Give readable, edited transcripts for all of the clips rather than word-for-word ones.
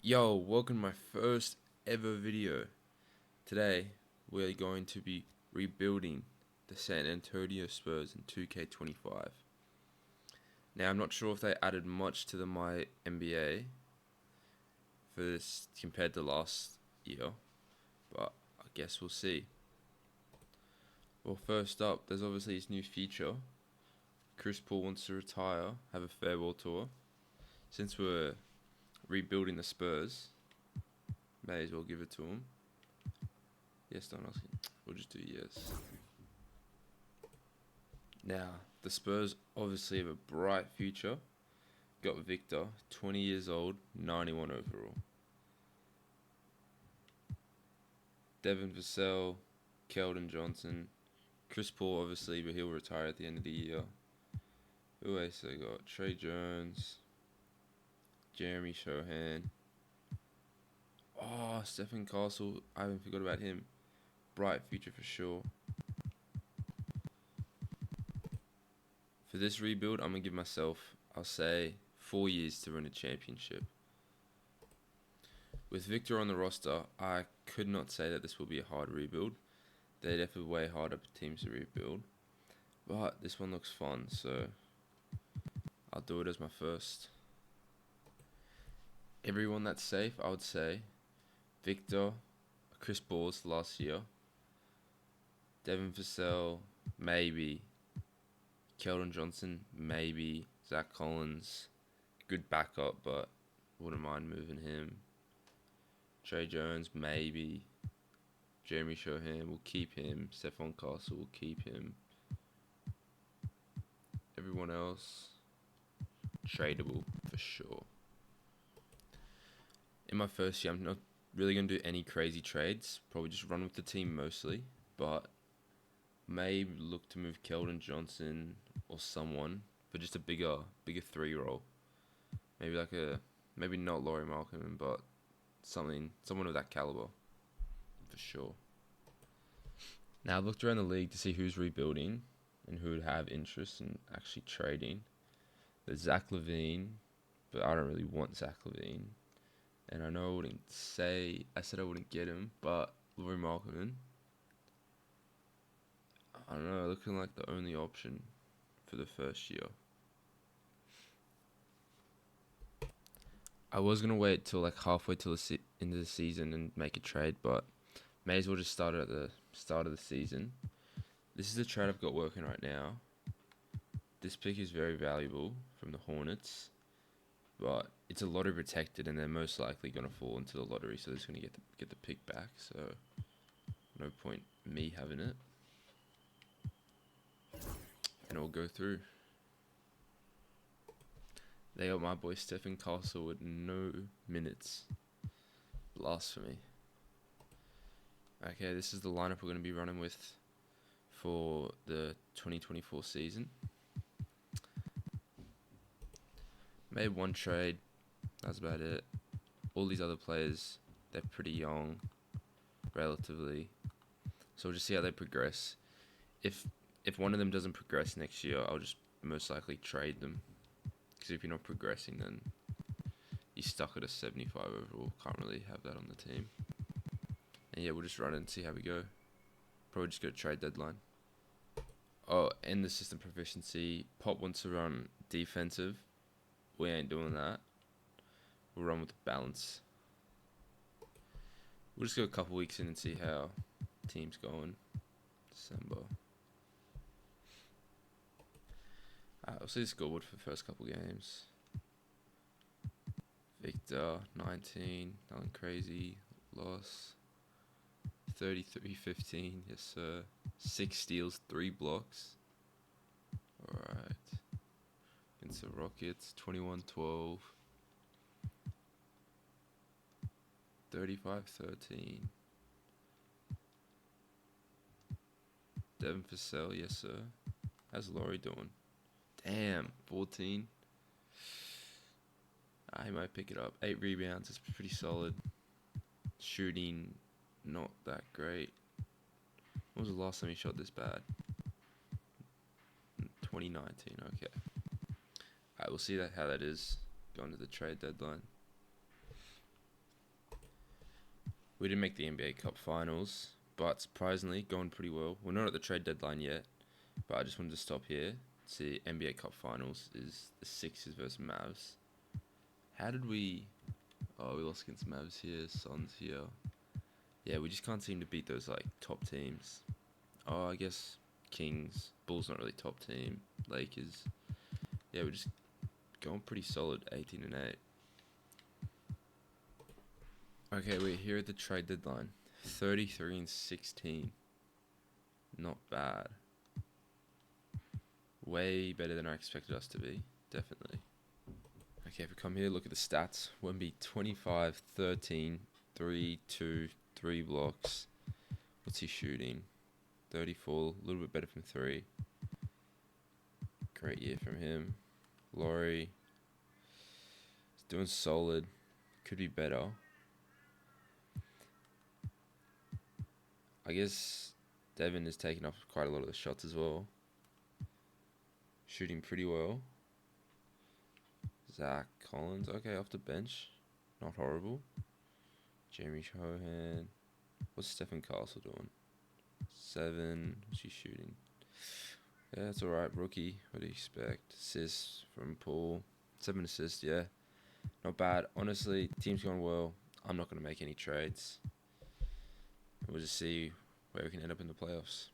Yo, welcome to my first ever video. Today, we're going to be rebuilding the San Antonio Spurs in 2K25. Now, I'm not sure if they added much to my NBA for this compared to last year, but I guess we'll see. Well, first up, there's obviously this new feature. Chris Paul wants to retire, have a farewell tour. Since we're rebuilding the Spurs, may as well give it to him. Yes, don't ask him. We'll just do yes. Now, the Spurs obviously have a bright future. Got Victor, 20 years old, 91 overall. Devin Vassell, Keldon Johnson, Chris Paul obviously, but he'll retire at the end of the year. Who else they got? Trey Jones, Jeremy Shohan. Oh, Stephen Castle, I haven't forgot about him. Bright future for sure. For this rebuild, I'm going to give myself, I'll say, 4 years to win a championship. With Victor on the roster, I could not say that this will be a hard rebuild. They're definitely way harder teams to rebuild. But this one looks fun, so I'll do it as my first. Everyone that's safe, I would say Victor, Chris Paul last year, Devin Vassell, maybe, Keldon Johnson, maybe, Zach Collins, good backup, but wouldn't mind moving him. Trey Jones, maybe. Jeremy Shohan, we'll keep him. Stephon Castle, we'll keep him. Everyone else, tradable for sure. In my first year, I'm not really going to do any crazy trades. Probably just run with the team mostly. But may look to move Keldon Johnson or someone for just a bigger 3 role. Maybe not Laurie Markham, but someone of that caliber for sure. Now I've looked around the league to see who's rebuilding and who would have interest in actually trading. There's Zach LaVine, but I don't really want Zach LaVine. And I know I said I wouldn't get him, but Laurie Markham, I don't know, looking like the only option for the first year. I was gonna wait till like halfway till into the season and make a trade, but may as well just start it at the start of the season. This is the trade I've got working right now. This pick is very valuable from the Hornets, but it's a lottery protected, and they're most likely gonna fall into the lottery, so they're just gonna get the pick back. So no point me having it, and it'll go through. They got my boy Stephen Castle with no minutes. Blasphemy. Okay, this is the lineup we're going to be running with for the 2024 season. Made one trade. That's about it. All these other players, they're pretty young, relatively. So we'll just see how they progress. If one of them doesn't progress next year, I'll just most likely trade them. Because if you're not progressing, then you're stuck at a 75 overall. Can't really have that on the team. And yeah, we'll just run it and see how we go. Probably just go trade deadline. Oh, and the system proficiency. Pop wants to run defensive. We ain't doing that. We'll run with the balance. We'll just go a couple weeks in and see how the team's going. December. We'll see the scoreboard for the first couple games. Victor, 19. Nothing crazy. Loss. 33-15. Yes, sir. 6 steals, 3 blocks. Alright. Against the Rockets, 21-12. 35-13. Devin Vassell, yes, sir. How's Laurie doing? Damn, 14. I might pick it up. 8 rebounds, it's pretty solid. Shooting, not that great. When was the last time he shot this bad? 2019, okay. Alright, we'll see how that is going to the trade deadline. We didn't make the NBA Cup Finals, but surprisingly, going pretty well. We're not at the trade deadline yet, but I just wanted to stop here. See, NBA Cup Finals is the Sixers versus Mavs. How did we... Oh, we lost against Mavs here, Suns here. Yeah, we just can't seem to beat those, like, top teams. Oh, I guess Kings. Bulls not really top team. Lakers. Yeah, we're just going pretty solid, 18 and 8. Okay, we're here at the trade deadline. 33 and 16. Not bad. Way better than I expected us to be. Definitely. Okay, if we come here, look at the stats. Wemby 25, 13, 3, 2, 3 blocks. What's he shooting? 34, a little bit better from 3. Great year from him. Laurie is doing solid. Could be better. I guess Devin is taking off quite a lot of the shots as well. Shooting pretty well. Zach Collins, okay, off the bench. Not horrible. Jeremy Shohan. What's Stephen Castle doing? 7. What's he shooting? Yeah, that's alright. Rookie. What do you expect? Assists from Paul. 7 assists, yeah. Not bad. Honestly, team's going well. I'm not going to make any trades. We'll just see where we can end up in the playoffs.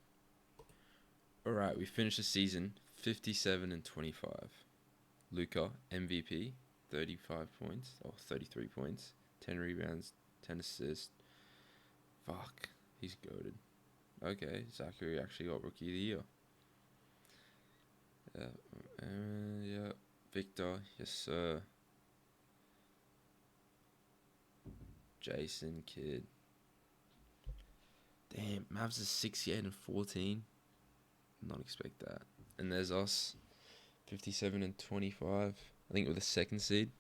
Alright, we finished the season 57 and 25. Luka, MVP, 35 points, or 33 points, 10 rebounds, 10 assists. Fuck, he's goated. Okay, Zachary actually got Rookie of the Year. Yeah, Victor, yes sir. Jason Kidd. Damn, Mavs is 68 and 14. Not expect that. And there's us, 57 and 25. I think we're the second seed.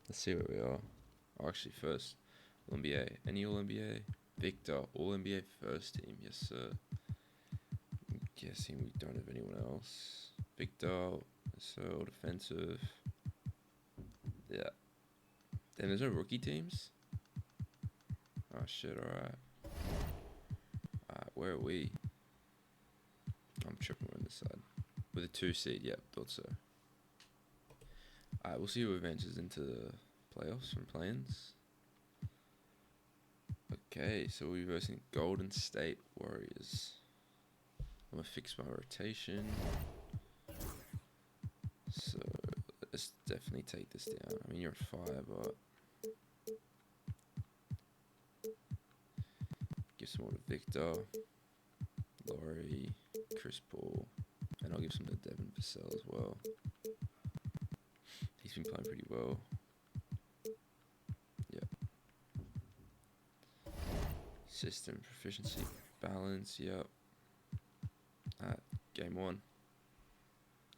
Let's see where we are. Oh, actually, first. All NBA. Any All NBA? Victor, All NBA first team. Yes, sir. I'm guessing we don't have anyone else. Victor, so defensive. Yeah. Then there's no rookie teams? Oh, shit, alright. Where are we? I'm tripping on this side. With a 2 seed, yep, thought so. Alright, we'll see who advances into the playoffs from play-ins. Okay, so we're versing Golden State Warriors. I'm gonna fix my rotation. So let's definitely take this down. I mean, you're at 5, but give some more to Victor, Laurie, Chris Paul, and I'll give some to Devin Vassell as well. He's been playing pretty well. Yeah. System proficiency balance. Yep. Game 1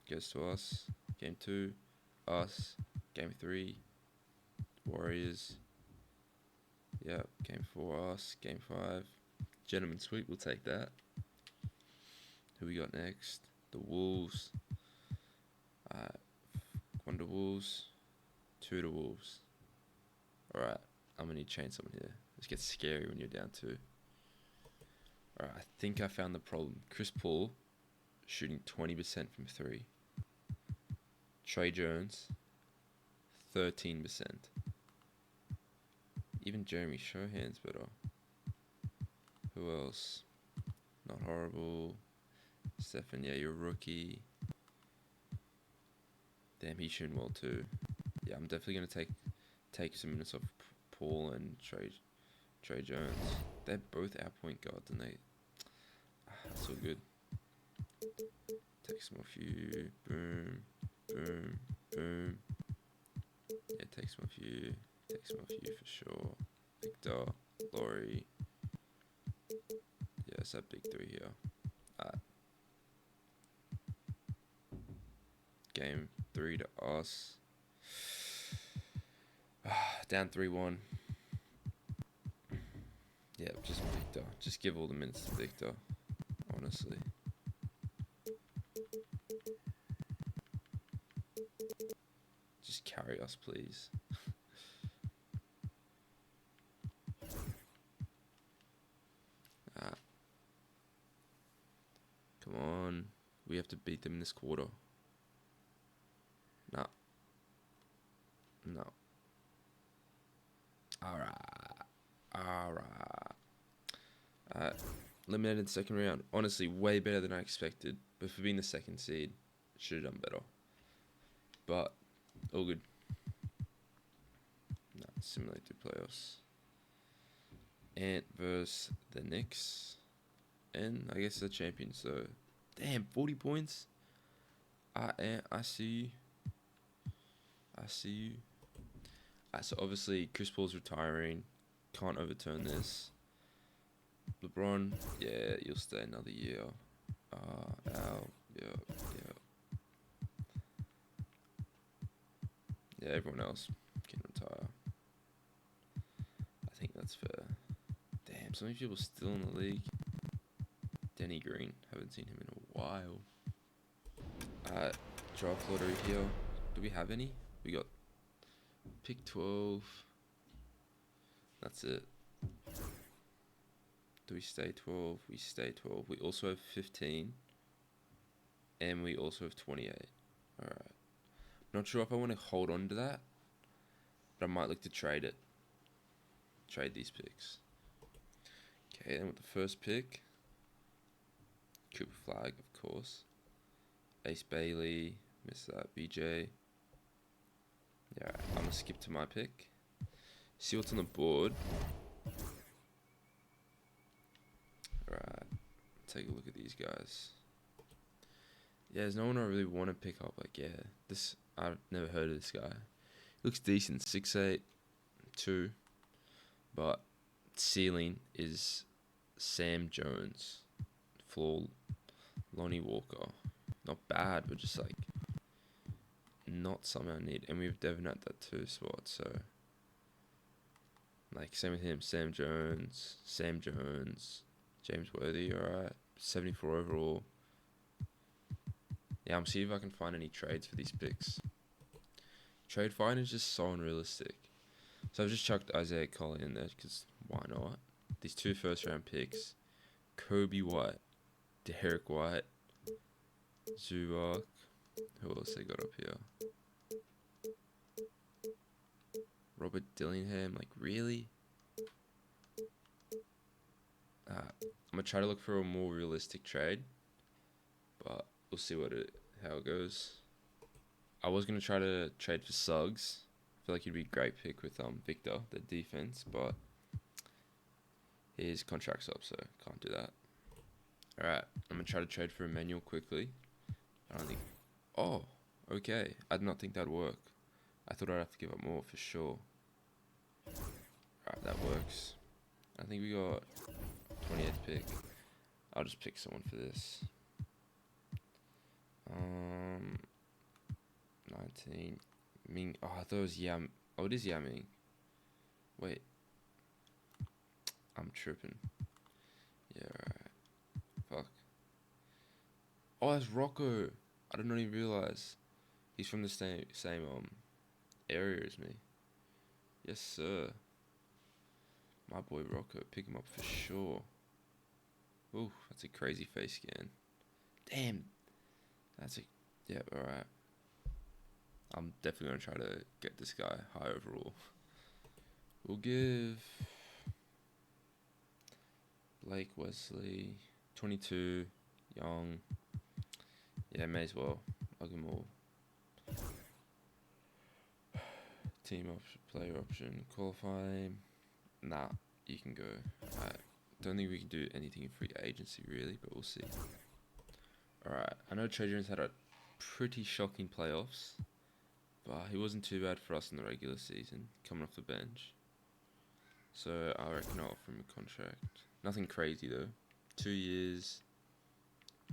goes to us. Game 2, us. Game 3, Warriors. Yep. Game 4, us. Game 5, Gentleman Sweep. We'll take that. Who we got next? The Wolves. 1 to Wolves. 2 to Wolves. Alright, I'm gonna need to change someone here. This gets scary when you're down 2. Alright, I think I found the problem. Chris Paul shooting 20% from 3. Trey Jones 13%. Even Jeremy Shohan's better. Who else? Not horrible. Stephen, yeah, you're a rookie. Damn, he's shooting well too. Yeah, I'm definitely gonna take some minutes off Paul and Trey Jones. They're both our point guards, and that's so good. Take some off you. Boom, boom, boom. Yeah, take some off you. Take some off you for sure. Victor, Laurie. Yeah, it's that big 3 here. Game 3 to us. Down 3-1. Yeah, just Victor. Just give all the minutes to Victor. Honestly. Just carry us, please. We have to beat them in this quarter. No. No. Alright. Eliminated in the second round. Honestly, way better than I expected. But for being the second seed, should have done better. But, all good. No, similar to playoffs. Ant versus the Knicks. And I guess the champions, so. Damn, 40 points? Ant, I see you. So obviously, Chris Paul's retiring. Can't overturn this. LeBron, yeah, you'll stay another year. Al, yeah. Yeah, everyone else can retire. I think that's fair. Damn, so many people still in the league. Denny Green, haven't seen him in a while. Draft lottery here. Do we have any? We got pick 12. That's it. Do we stay 12? We stay 12. We also have 15. And we also have 28. Alright. Not sure if I want to hold on to that. But I might look to trade it. Trade these picks. Okay, then with the first pick. Cooper Flag, of course. Ace Bailey. Miss that. BJ. Yeah, I'm going to skip to my pick. See what's on the board. Alright. Take a look at these guys. Yeah, there's no one I really want to pick up. Like, yeah, this, I've never heard of this guy. Looks decent. 6'8", 2. But ceiling is Sam Jones. Floor, Lonnie Walker. Not bad, but just like not something I need. And we have Devin at that 2 spot, so like same with him. Sam Jones, James Worthy. Alright, 74 overall. Yeah, I'm seeing if I can find any trades for these picks. Trade find is just so unrealistic. So I've just chucked Isaiah Collie in there because why not? These 2 first-round picks, Kobe White, Derek White, Zubac. Who else they got up here? Robert Dillingham. Like, really? I'm gonna try to look for a more realistic trade, but we'll see how it goes. I was gonna try to trade for Suggs. I feel like he'd be a great pick with Victor, the defense, but his contract's up, so can't do that. Alright, I'm gonna try to trade for Emmanuel quickly. I don't think. Oh, okay. I did not think that'd work. I thought I'd have to give up more for sure. Alright, that works. I think we got 20th pick. I'll just pick someone for this. 19. Ming. Oh, I thought it was Yam. Oh, it is Yaming. Wait. I'm tripping. Yeah, alright. Fuck. Oh, that's Rocco. I did not even realize. He's from the same area as me. Yes, sir. My boy Rocco. Pick him up for sure. Ooh, that's a crazy face scan. Damn. That's a... Yeah, alright. I'm definitely going to try to get this guy high overall. We'll give... Blake Wesley. 22. Young. Yeah, may as well. I'll give him all. Team option, player option, qualifying. Nah, you can go. I don't think we can do anything in free agency really, but we'll see. Alright, I know Trey Jones had a pretty shocking playoffs, but he wasn't too bad for us in the regular season, coming off the bench. So I reckon I'll offer him a contract. Nothing crazy though. 2 years,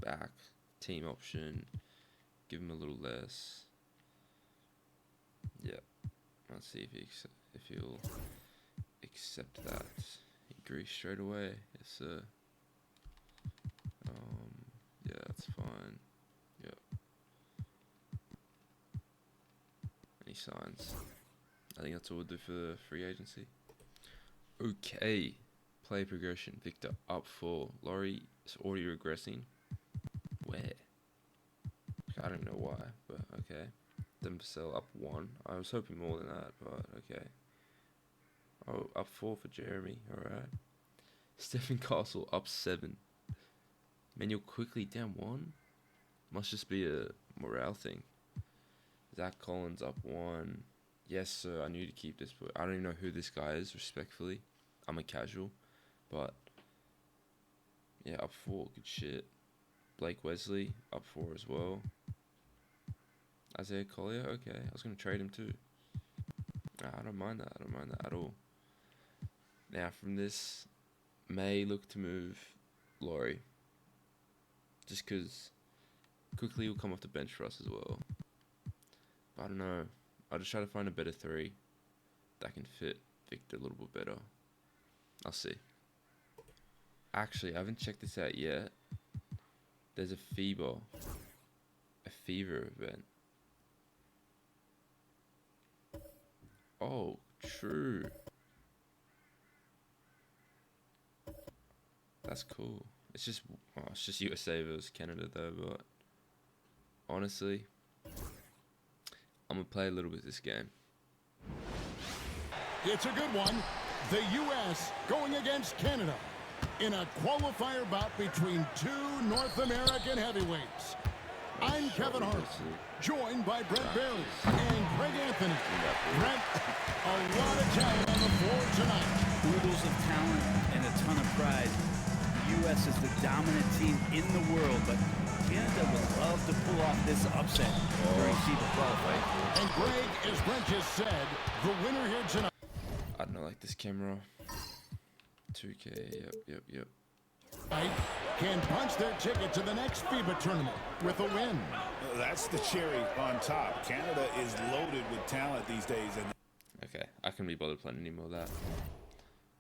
back, team option, give him a little less. Yeah, let's see if he'll accept that. He agrees straight away. Yes, sir. Yeah, that's fine. Yep. And he signs. I think that's all we'll do for the free agency. Okay. Play progression. Victor up 4. Laurie is already regressing. Where? I don't know why, but okay. Them sell up 1. I was hoping more than that, but okay. Oh, up 4 for Jeremy. Alright. Stephen Castle up 7. Manuel quickly down 1. Must just be a morale thing. Zach Collins up 1. Yes, sir. I need to keep this, but I don't even know who this guy is, respectfully. I'm a casual. But, yeah, up 4. Good shit. Blake Wesley up 4 as well. Isaiah Collier, okay. I was going to trade him too. Nah, I don't mind that. I don't mind that at all. Now, from this, may look to move Laurie. Just because quickly he'll come off the bench for us as well. But I don't know. I'll just try to find a better 3 that can fit Victor a little bit better. I'll see. Actually, I haven't checked this out yet. There's a fever event. Oh, true. That's cool. It's just USA versus Canada though, but honestly, I'm gonna play a little bit of this game. It's a good one. The U.S. going against Canada in a qualifier bout between 2 North American heavyweights. I'm Kevin Hart, joined by Brent Barry and Craig Anthony. Brent, a lot of talent on the floor tonight. Oodles of talent and a ton of pride. The U.S. is the dominant team in the world, but Canada would love to pull off this upset during FIBA qualifying. And Greg, as Brent just said, the winner here tonight. I don't like this camera. 2K, yep. Can punch their ticket to the next FIBA tournament with a win. That's the cherry on top. Canada is loaded with talent these days. And Okay, I can't be bothered playing any more of that.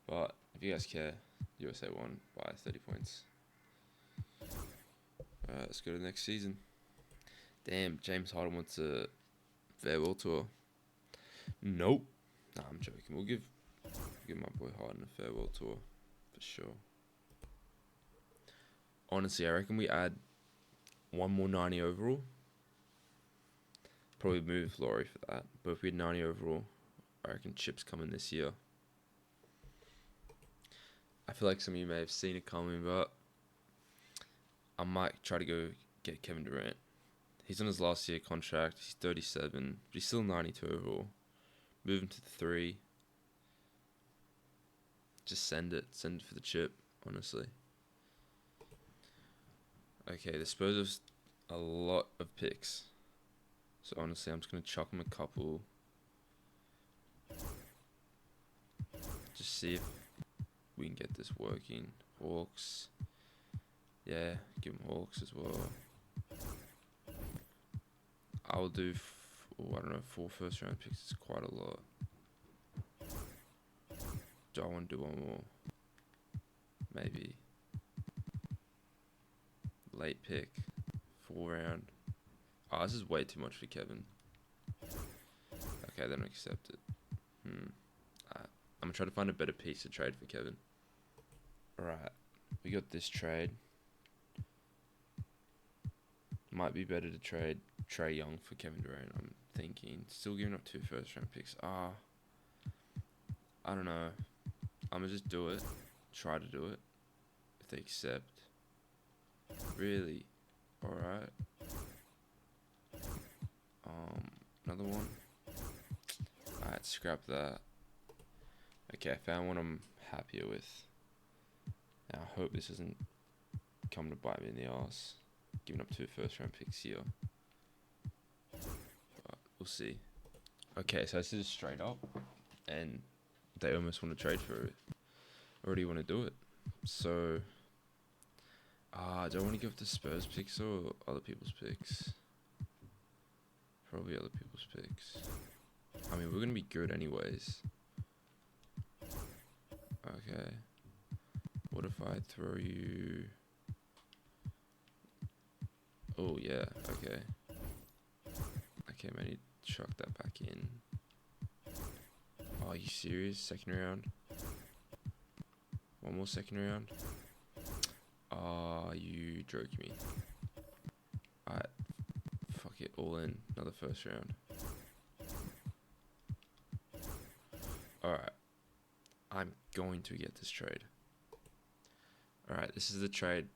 But if you guys care, USA won by 30 points. Alright, let's go to the next season. Damn, James Harden wants a farewell tour. Nope. Nah, I'm joking. We'll give my boy Harden a farewell tour for sure. Honestly, I reckon we add 1 more 90 overall. Probably move Laurie for that. But if we had 90 overall, I reckon Chip's coming this year. I feel like some of you may have seen it coming, but I might try to go get Kevin Durant. He's on his last year contract. He's 37, but he's still 92 overall. Move him to the 3. Just send it. Send it for the chip, honestly. Okay, the Spurs have a lot of picks. So honestly, I'm just going to chuck them a couple. Just see if we can get this working. Hawks. Yeah, give them Hawks as well. I'll do, I don't know, 4 first round picks is quite a lot. Do I want to do 1 more? Maybe. Late pick. 4 round. Oh, this is way too much for Kevin. Okay, then I accept it. I'm going to try to find a better piece to trade for Kevin. Alright, we got this trade. Might be better to trade Trae Young for Kevin Durant, I'm thinking. Still giving up 2 first round picks. I don't know. I'm going to just do it. Try to do it. If they accept. Really? Alright. Another one. Alright, scrap that. Okay, I found one I'm happier with. Now, I hope this doesn't come to bite me in the ass. Giving up 2 first round picks here. But we'll see. Okay, so this is straight up. And they almost want to trade for it. Already want to do it. So, do I want to give up the Spurs picks or other people's picks? Probably other people's picks. I mean, we're going to be good anyways. Okay. What if I throw you... Oh, yeah. Okay. Okay, man, you chuck that back in. Oh, are you serious? Second round? 1 more second round? Ah, you joke me. Alright. it, all in. Another first round. Alright. I'm going to get this trade. Alright, this is the trade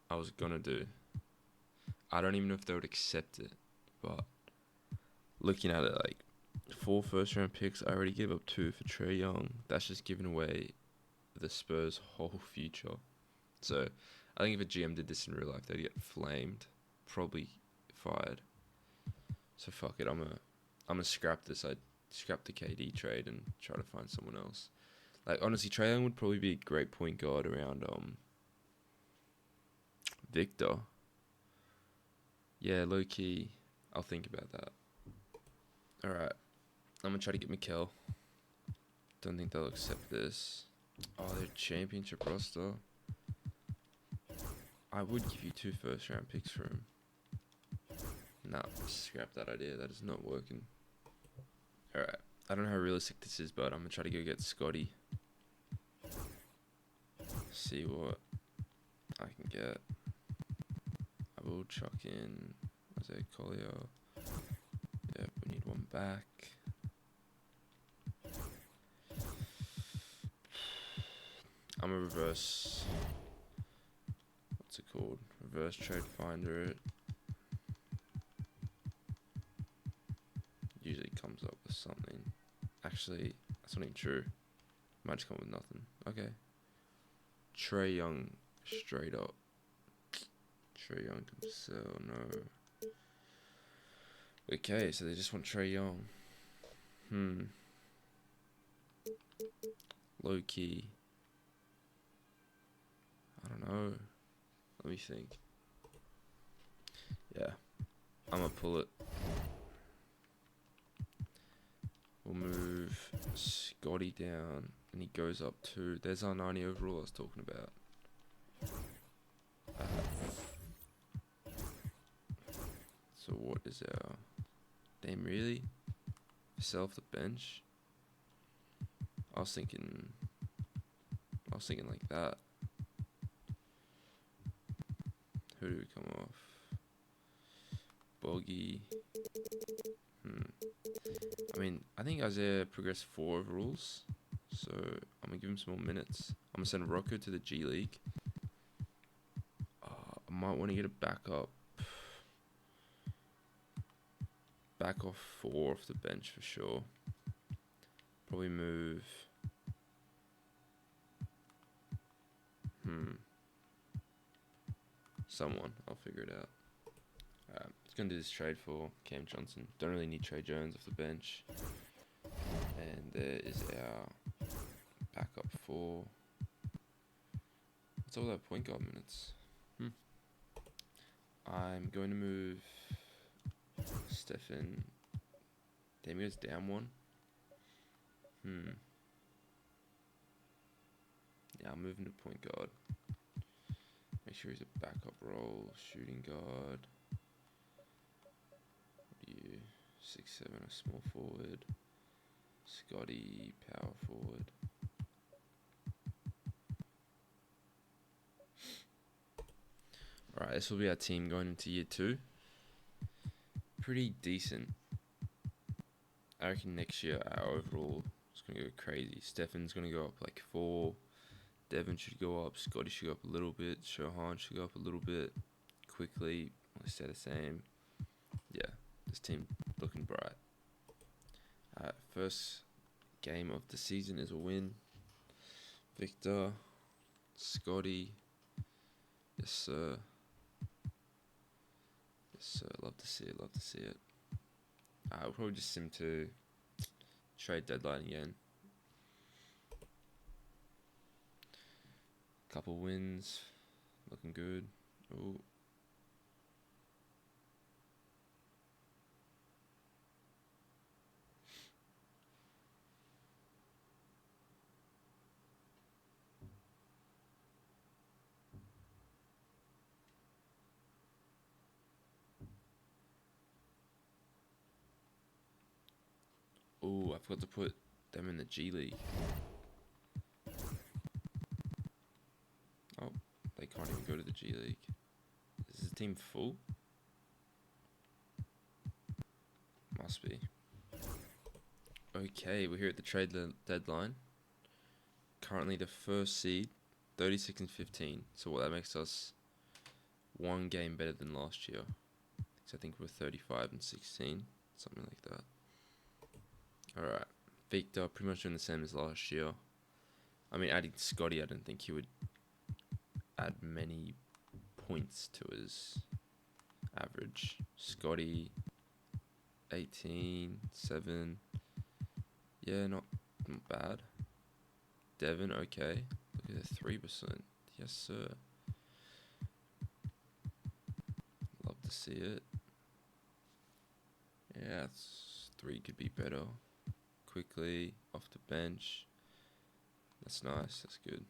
I was gonna do. I don't even know if they would accept it, but looking at it, like 4 first-round picks, I already gave up 2 for Trae Young. That's just giving away the Spurs' whole future. So I think if a GM did this in real life, they'd get flamed, probably fired. So fuck it, I'm gonna scrap this. I'd scrap the KD trade and try to find someone else. Like honestly, Trae Young would probably be a great point guard around Victor. Yeah, low key, I'll think about that. Alright, I'm gonna try to get Mikal. Don't think they'll accept this. Oh, they're championship roster. I would give you 2 first-round picks for him. Nah, scrap that idea. That is not working. Alright, I don't know how realistic this is, but I'm gonna try to go get Scotty. See what I can get. I will chuck in Isaiah Collier. Yep, we need one back. I'm a reverse. What's it called? Reverse trade finder it. Usually comes up with something. Actually, that's not even true. Might just come with nothing. Okay. Trae Young, straight up. Trae Young can sell, no. Okay, so they just want Trae Young. Low key. I don't know. Let me think. Yeah. I'm gonna pull it. We'll move Scotty down, and he goes up 2. There's our 90 overall I was talking about. So what is our... Damn, really? Sell off the bench? I was thinking like that. Who do we come off? Bogey. I mean, I think Isaiah progressed 4 overalls, so I'm gonna give him some more minutes. I'm gonna send Rocco to the G League. I might want to get a backup. Back off 4 off the bench for sure. Probably move. Someone. I'll figure it out. Alright, just gonna do this trade for Cam Johnson. Don't really need Trey Jones off the bench. And there is our backup 4. What's all that point guard minutes? I'm going to move Stephen. Damn, he goes down 1. Yeah, I'm moving to point guard. Make sure he's a backup role, shooting guard. What are you? 6'7", a small forward. Scotty, power forward. Alright, this will be our team going into year 2. Pretty decent. I reckon next year our overall is going to go crazy. Stefan's going to go up like 4. Devin should go up. Scotty should go up a little bit. Shohan should go up a little bit. Quickly, let's stay the same. Yeah, this team looking bright. First game of the season is a win. Victor, Scotty. Yes, sir. Yes, sir. Love to see it. Love to see it. We'll probably just sim to trade deadline again. Couple wins. Looking good. Ooh. Ooh, I forgot to put them in the G League. Oh, they can't even go to the G League. Is the team full? Must be. Okay, we're here at the trade deadline. Currently the first seed, 36 and 15. So what that makes us one game better than last year. So I think we're 35 and 16, something like that. Alright, Victor pretty much doing the same as last year. I mean, adding Scotty, I don't think he would add many points to his average. Scotty, 18, 7. Yeah, not bad. Devon, okay. Look at the 3%. Yes, sir. Love to see it. Yeah, 3 could be better. Quickly, off the bench. That's nice, that's good.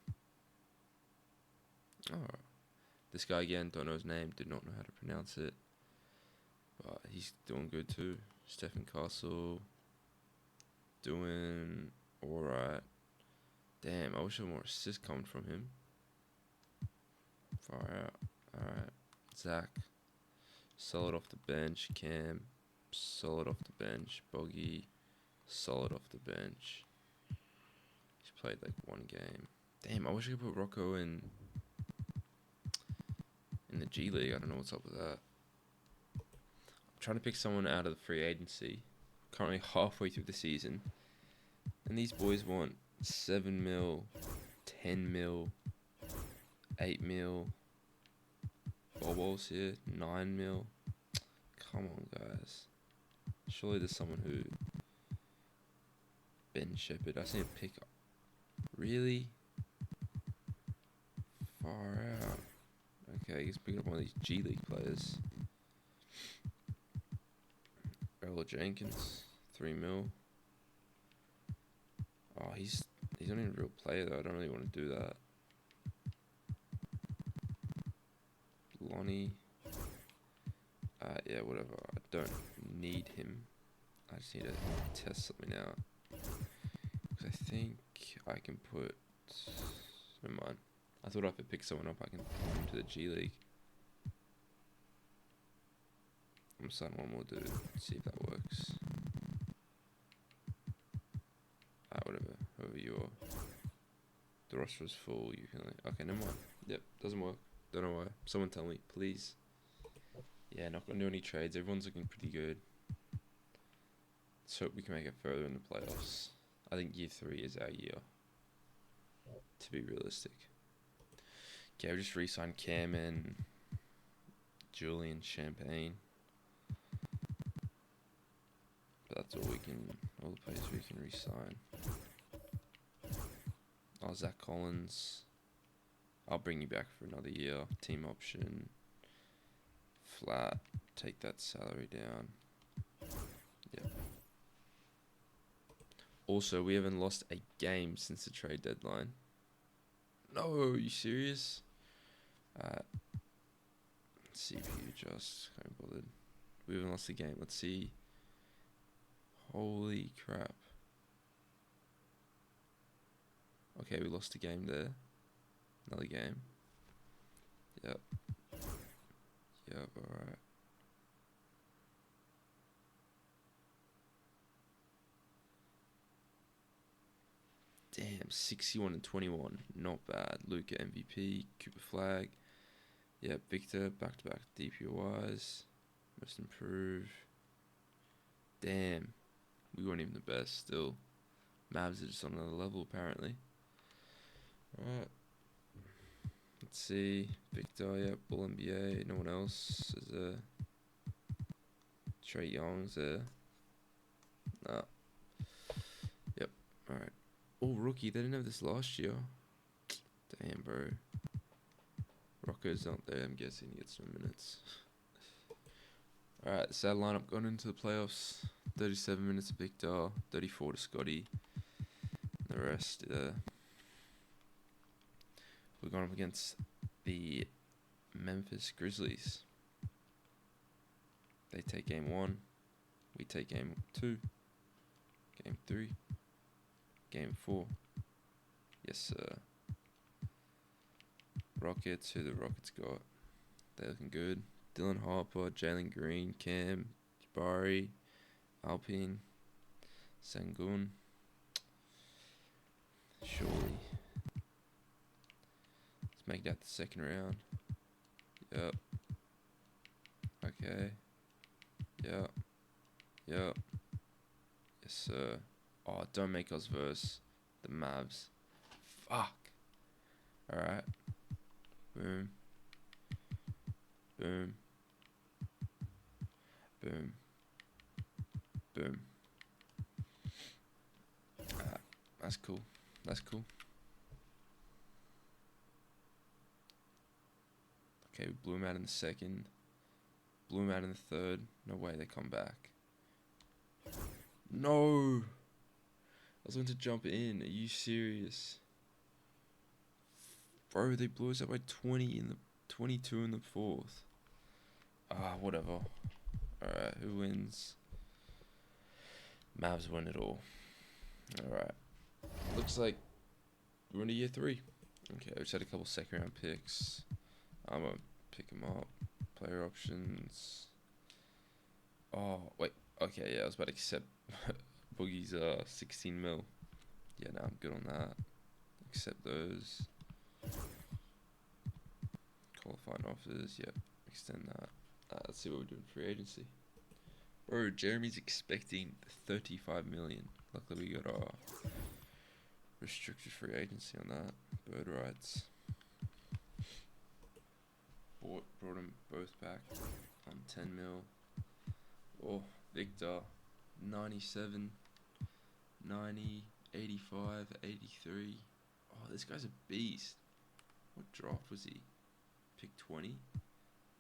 Oh, this guy again, don't know his name, did not know how to pronounce it. But he's doing good too. Stephen Castle, doing alright. Damn, I wish there were more assists coming from him. Far out. Alright. Zach, solid off the bench. Cam, solid off the bench. Boggy, solid off the bench. He's played like one game. Damn, I wish I could put Rocco in the G League. I don't know what's up with that. I'm trying to pick someone out of the free agency. Currently halfway through the season. And these boys want 7 mil, 10 mil, 8 mil. Bobos here, 9 mil. Come on, guys. Surely there's someone who... Ben Shepherd. I see a pick up. Really? Far out. Okay, he's picking up one of these G League players. Earl Jenkins, 3 mil. Oh, he's not even a real player though. I don't really want to do that. Lonnie. Yeah, whatever. I don't need him. I just need to test something out. Because I think I can put... Never mind. I thought if I pick someone up, I can put him to the G League. I'm starting one more dude. See if that works. Whatever. Whoever you are. The roster is full. You can... Okay, never mind. Yep, doesn't work. Don't know why. Someone tell me, please. Yeah, not gonna do any trades. Everyone's looking pretty good. Let's hope we can make it further in the playoffs. I think year 3 is our year. To be realistic. Okay, we just re-signed Cam and Julian Champagne. But that's all the players we can re-sign. Oh, Zach Collins. I'll bring you back for another year. Team option. Flat. Take that salary down. Yep. Also, we haven't lost a game since the trade deadline. No, are you serious? CPU just can't be bothered. We haven't lost a game. Let's see. Holy crap. Okay, we lost a game there. Another game. Yep. Yep, alright. Damn, 61 and 21. Not bad. Luca MVP. Cooper Flag. Yep, Victor. Back-to-back DPOIs. Most improved. Damn. We weren't even the best still. Mavs are just on another level apparently. Alright. Let's see. Victor, yep, All NBA. No one else is there. Trey Young's there. Nah. Yep. Alright. Oh, rookie. They didn't have this last year. Damn, bro. Rocco's not there. I'm guessing he gets some minutes. Alright, sad lineup going into the playoffs. 37 minutes of Victor. 34 to Scotty. The rest, we're going up against the Memphis Grizzlies. They take game 1. We take game 2. Game 3. Game 4. Yes, sir. Rockets, who the Rockets got? They're looking good. Dylan Harper, Jalen Green, Cam, Jabari, Alpine. Sangun. Surely. Let's make that the second round. Yep. Okay. Yep. Yep. Yes, sir. Oh, don't make us verse the Mavs. Fuck. Alright. Boom. Boom. Boom. Boom. That's cool. That's cool. Okay, we blew him out in the second. Blew him out in the third. No way they come back. No! I was going to jump in. Are you serious? Bro, they blew us up by 20 in the 22 in the fourth. Whatever. Alright, who wins? Mavs win it all. Alright. Looks like we're into year 3. Okay, we just had a couple second round picks. I'm gonna pick them up. Player options. Oh, wait. Okay, yeah, I was about to accept Boogie's 16 mil. Yeah, no, I'm good on that. Accept those. Qualifying offers, yeah, extend that. Let's see what we do in free agency. Bro, Jeremy's expecting 35 million. Luckily we got our restricted free agency on that. Bird rights. Brought them both back on 10 mil. Oh, Victor, 97, 90, 85, 83. Oh, this guy's a beast. What draft was he? Pick 20?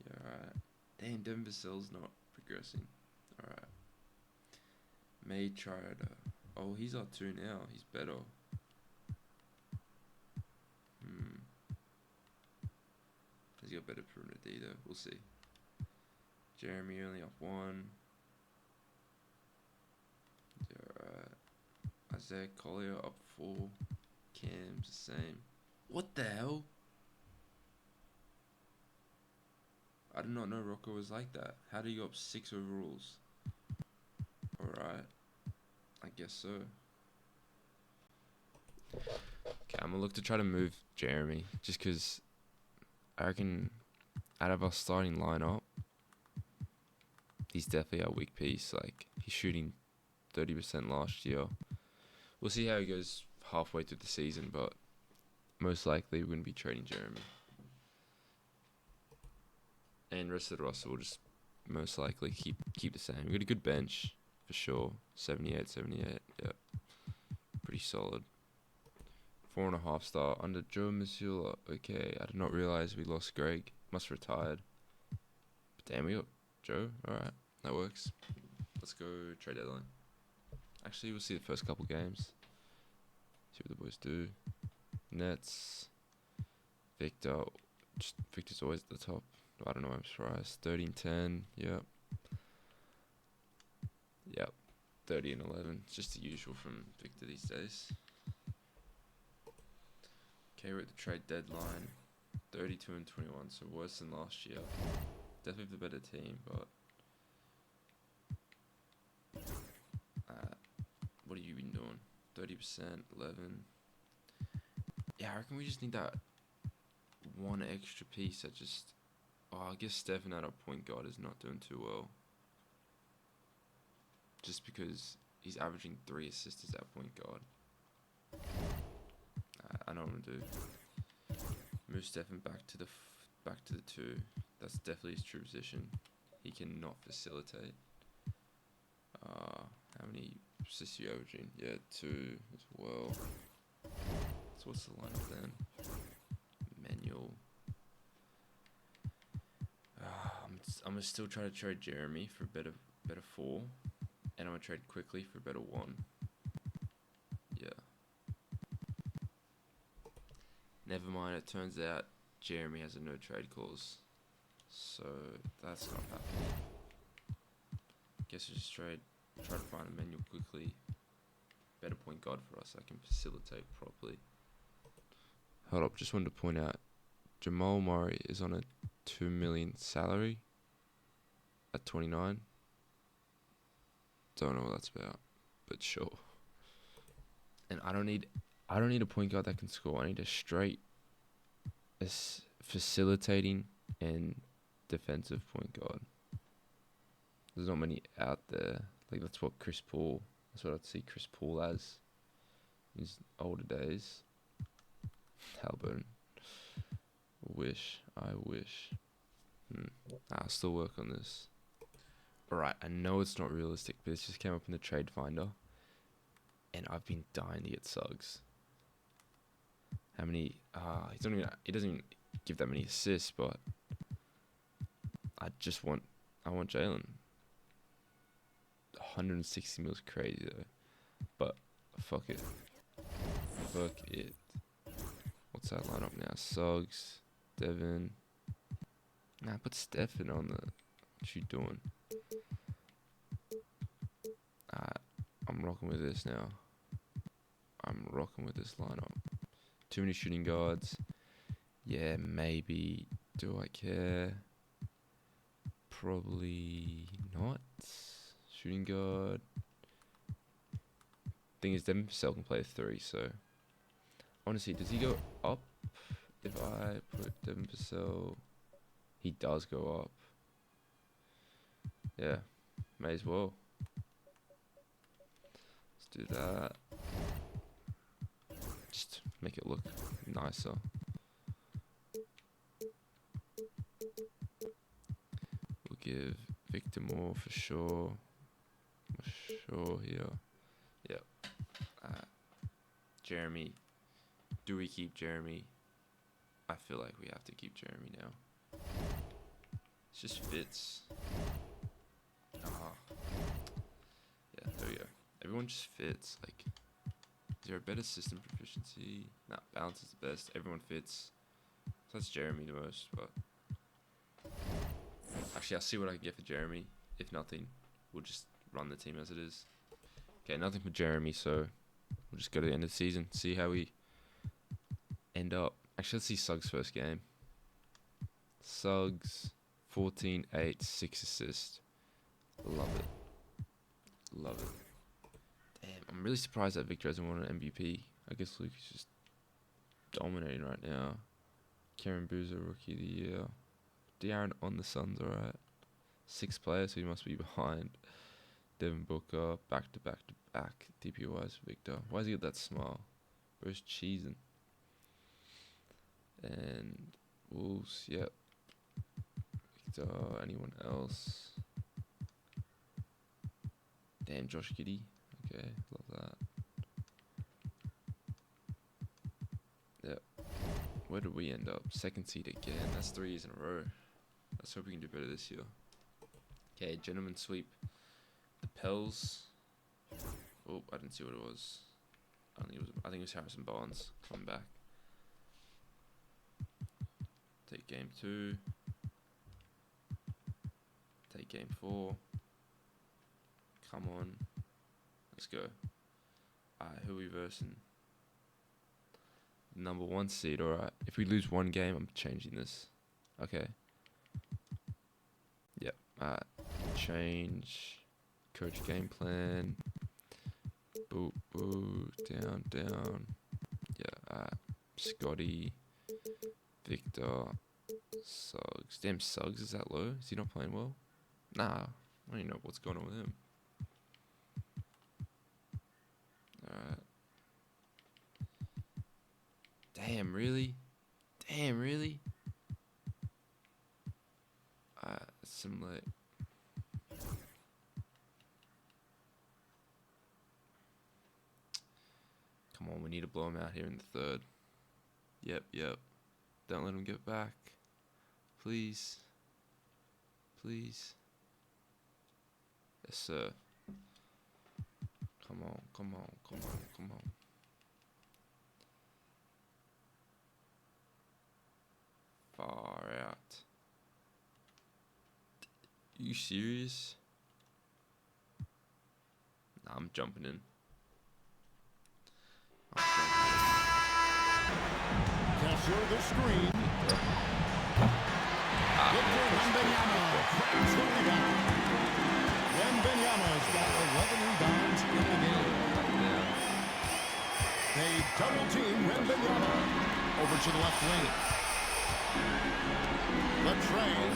Yeah, alright. Damn, Denver Cell's not progressing. Alright. May try to... Oh, he's our 2 now. He's better. He's got better perimeter D though. We'll see. Jeremy only up 1. Alright. Isaiah Collier up 4. Cam's the same. What the hell? I did not know Rocco was like that. How do you go up 6 overalls? Alright. I guess so. Okay, I'm gonna look to try to move Jeremy. Just because I reckon out of our starting lineup, he's definitely our weak piece. Like, he's shooting 30% last year. We'll see how he goes halfway through the season, but most likely we're going to be trading Jeremy. And rest of the roster will just most likely keep the same. We've got a good bench, for sure. 78, yep. Pretty solid. 4.5 star under Joe Missoula. Okay, I did not realize we lost Greg. Must have retired. But damn, we got Joe. Alright, that works. Let's go trade deadline. Actually, we'll see the first couple games. See what the boys do. Nets. Victor. Victor's always at the top. I don't know, I'm surprised. 30 and 10. Yep. Yep. 30 and 11. It's just the usual from Victor these days. Okay, we're at the trade deadline. 32 and 21, so worse than last year. Definitely the better team, but what have you been doing? 30%, 11. Yeah, I reckon we just need that one extra piece that just... Oh, I guess Stephen at our point guard is not doing too well. Just because he's averaging 3 assists as that point guard. I know what I'm gonna do. Move Stephen back to the 2. That's definitely his true position. He cannot facilitate. How many assists are you averaging? Yeah, 2 as well. So what's the lineup then? Manual. I'm gonna still try to trade Jeremy for a better 4, and I'm gonna trade quickly for a better 1. Yeah. Never mind. It turns out Jeremy has a no trade clause, so that's not happening. Guess we just try to find a manual quickly. Better point guard for us. I can facilitate properly. Hold up. Just wanted to point out, Jamal Murray is on a 2 million salary at 29. Don't know what that's about, but sure. And I don't need a point guard that can score. I need a straight, facilitating and defensive point guard. There's not many out there. Like that's what I'd see Chris Paul as in his older days. Halburn. I wish. I'll still work on this. Alright, I know it's not realistic, but it just came up in the trade finder. And I've been dying to get Suggs. How many? He doesn't even give that many assists, but I want Jalen. 160 mil is crazy though, but fuck it. What's that lineup now? Suggs, Devin. Nah, put Stephen on the. What you doing? I'm rocking with this now. I'm rocking with this lineup. Too many shooting guards. Yeah, maybe. Do I care? Probably not. Shooting guard. Thing is, Devin Vassell can play 3, so I want to see. Does he go up if I put Devin Vassell? He does go up. Yeah, may as well. Let's do that. Just make it look nicer. We'll give Victor more for sure. Here. Yep. Jeremy. Do we keep Jeremy? I feel like we have to keep Jeremy now. It just fits. Yeah, there we go. Everyone just fits. Like, is there a better system proficiency? Nah, balance is the best. Everyone fits. So that's Jeremy the most, but actually I'll see what I can get for Jeremy. If nothing, we'll just run the team as it is. Okay, nothing for Jeremy, so we'll just go to the end of the season, see how we end up. Actually, let's see Suggs' first game. Suggs, 14, 8, 6 assists. Love it. Damn, I'm really surprised that Victor hasn't won an MVP. I guess Luke is just dominating right now. Karen Boozer, Rookie of the Year. De'Aaron on the Suns, alright. 6 players, so he must be behind. Devin Booker, back to back. DPOI's Victor. Why does he get that smile? Bro's cheesing. And Wolves, yep. Victor, anyone else? Damn, Josh Giddey. Okay, love that. Yep. Where did we end up? 2nd seed again. That's 3 years in a row. Let's hope we can do better this year. Okay, gentlemen sweep. The Pels. Oh, I didn't see what it was. I think it was Harrison Barnes coming back. Take game 2. Take game 4. Come on. Let's go. Who are we versing? Number 1 seed, alright. If we lose 1 game, I'm changing this. Okay. Yep. Change. Coach game plan. Boo, boo. Down. Yeah. Scotty. Victor. Suggs. Damn, Suggs is that low? Is he not playing well? Nah. I don't even know what's going on with him. Alright. Damn, really? Simulate. Come on, we need to blow him out here in the 3rd. Yep. Don't let him get back. Please. Yes, sir. Come on. Far out. You serious? Nah, I'm jumping in. Capture the screen. Victor Wembanyama grabs the rebound. Wembanyama's got 11 rebounds in the game. They double team Wembanyama over to the left wing. Latrell.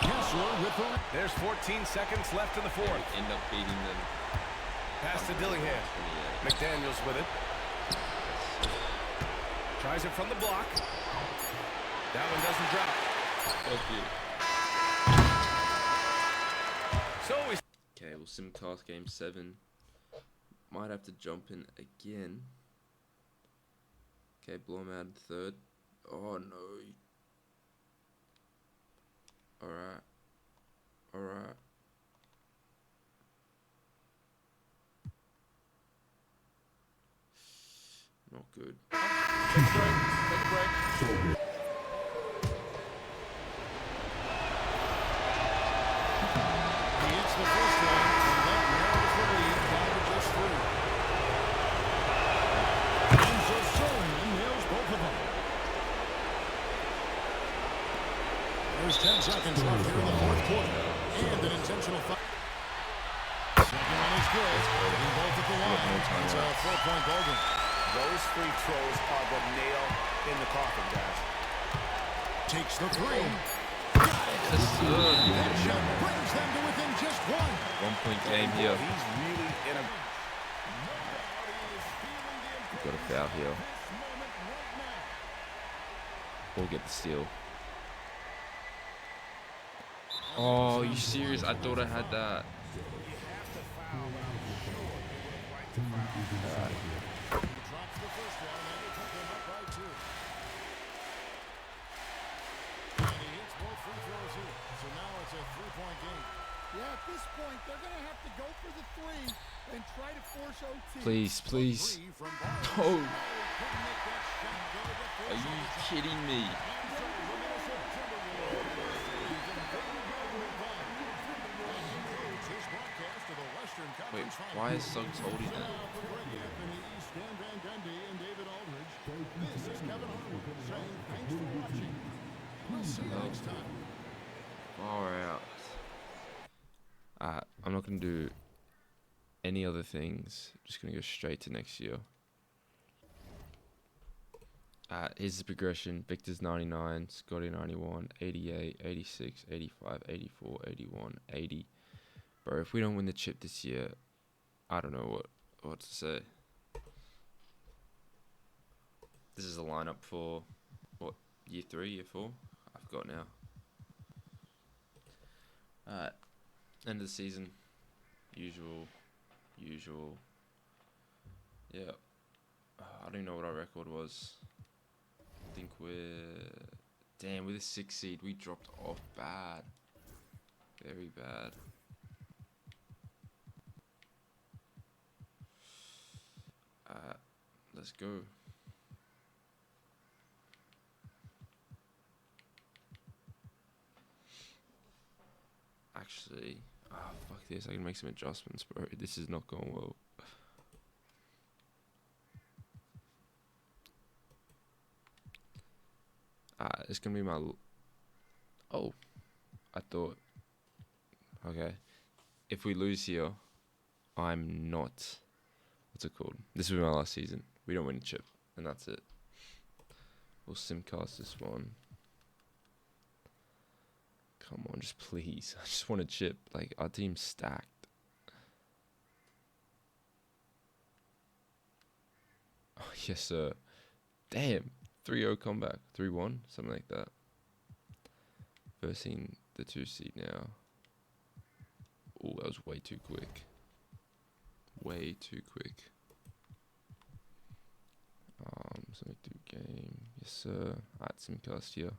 Kessler with the... There's 14 seconds left in the fourth. End up beating them. Pass to Dillingham. McDaniels with it. Tries it from the block. That one doesn't drop. So we... Okay, we'll simcast game 7. Might have to jump in again. Okay, blow him out in third. Oh no. Alright. Alright. Not good. Take a break. Take a break. He hits the first one, and that narrows the lead down to just 3. And Zosolian nails both of them. There's 10 seconds left here in the fourth quarter. And an intentional foul. Second one is good. Hitting both at the line. It's a 4-point ball game. Those free throws are the nail in the coffin, guys. Takes the 3. Got it. That shot brings them to within just 1. 1-point game here. He's really in a... Got a foul here. We'll get the steal. Oh, are you serious? I thought I had that. At this point, they're going to have to go for the 3 and try to force OT. Please, please. No. Are you kidding me? Wait, why is Suggs holding that? This is Kevin Harwood saying thanks for watching. We'll see you next time. Alright. I'm not going to do any other things. I'm just going to go straight to next year. Here's the progression. Victor's 99, Scotty 91, 88, 86, 85, 84, 81, 80. Bro, if we don't win the chip this year, I don't know what to say. This is a lineup for, what, year 3, year 4? I forgot now. End of the season. Usual. Yeah. I don't even know what our record was. I think we're the 6th seed. We dropped off bad. Very bad. Let's go. Actually, fuck this. I can make some adjustments, bro. This is not going well. It's gonna be my... Oh. I thought... Okay. If we lose here, I'm not... What's it called? This will be my last season. We don't win a chip. And that's it. We'll simcast this one. Come on, just please. I just want a chip. Like, our team's stacked. Oh, yes, sir. Damn. 3-0 comeback. 3-1. Something like that. Versing the 2 seed now. Oh, that was way too quick. Way too quick. So we do game. Yes, sir. Alright, simcast here.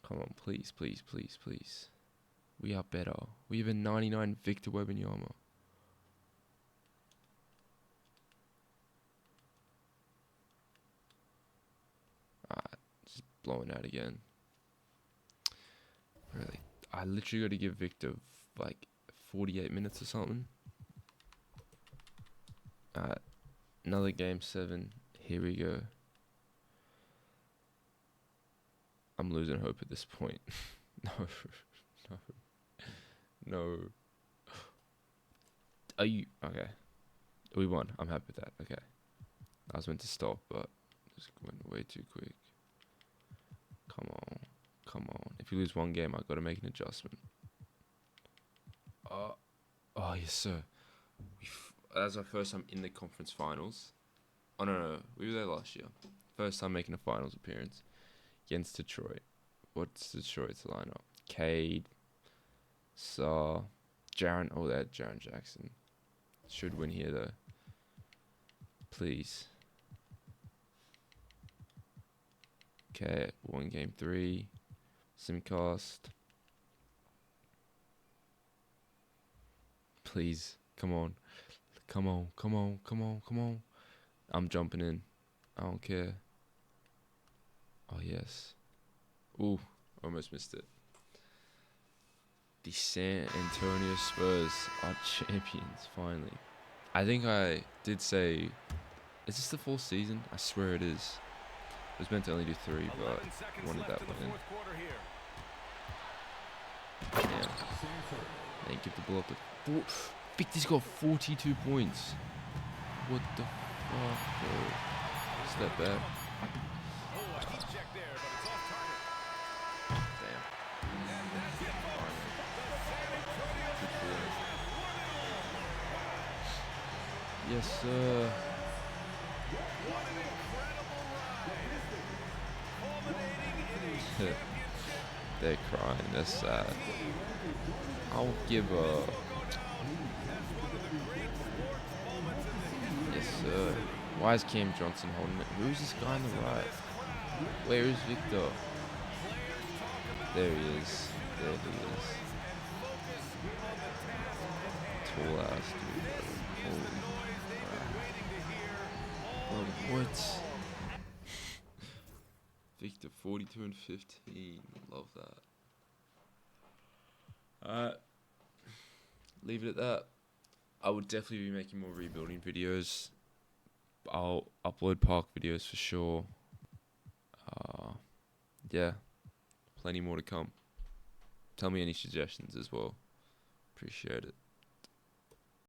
Come on, please. We are better. We have a 99 Victor Wembanyama. Just blowing out again. Really, I literally got to give Victor like 48 minutes or something. Another game 7. Here we go. I'm losing hope at this point. No. No. Are you okay? We won. I'm happy with that. Okay. I was meant to stop, but just went way too quick. Come on. Come on. If you lose one game, I've got to make an adjustment. Oh, yes, sir. That's our first time in the conference finals. Oh, no. We were there last year. First time making a finals appearance against Detroit. What's Detroit's lineup? Cade, Saw, Jaren. Oh, that Jaren Jackson. Should win here, though. Please. Okay, won game 3. Simcast. Please, come on. Come on, come on, come on, come on. I'm jumping in. I don't care. Oh, yes. Ooh, almost missed it. The San Antonio Spurs are champions, finally. I think I did say... Is this the 4th season? I swear it is. It was meant to only do 3, but I wanted that one in. Yeah. Then give the ball up to... Victor's got 42 points. What the fuck, bro? Step back. Damn. Yes, sir. They're crying. That's sad. I'll give a... Yes, sir. Why is Cam Johnson holding it? Who's this guy on the right? Where is Victor? There he is. There he is. Tall ass dude. Holy crap. Bro, what? Victor 42 and 15. Love that. Leave it at that. I would definitely be making more rebuilding videos. I'll upload park videos for sure. Yeah, plenty more to come. Tell me any suggestions as well. Appreciate it.